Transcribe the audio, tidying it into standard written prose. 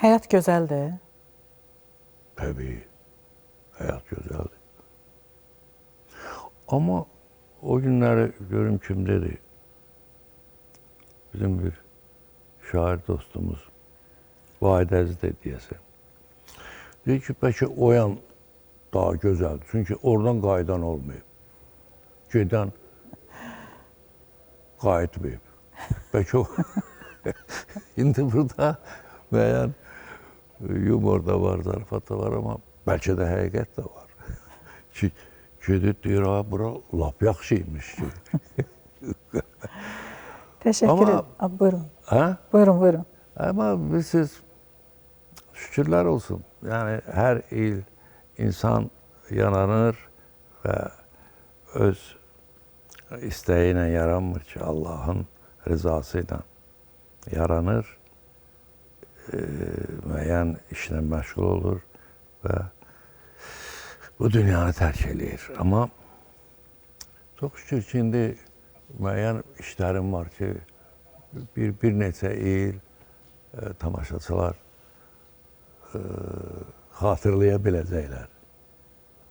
Həyat gözəldir. Tabii, hayat güzeldi. Ama o günleri görüm kimdedir? Bizim bir şair dostumuz, Vahid Əziz de diyesen. Dedi ki, belki o yan daha güzeldi. Çünkü oradan qayıdan olmayıb. Gedən qayıtmayıb. Belki o... Şimdi burada müəyyən yumor da var, zarafat da var ama belki de həqiqət də var. Ki, gedib deyir, ha, bura lap yaxşıymış ki. Teşekkür Ama- ederim. Buyurun. Ha? Buyurun. Ama siz şükürler olsun. Yani her il insan yananır ve öz isteğiyle yaranmır ki Allah'ın rızasıyla yaranır. Müəyyən işlə məşğul olur ve bu dünyanı terk eləyir. Ama çok şükür ki, indi müəyyən işlerim var ki, bir neçə il tamaşaçılar xatırlaya biləcəklər.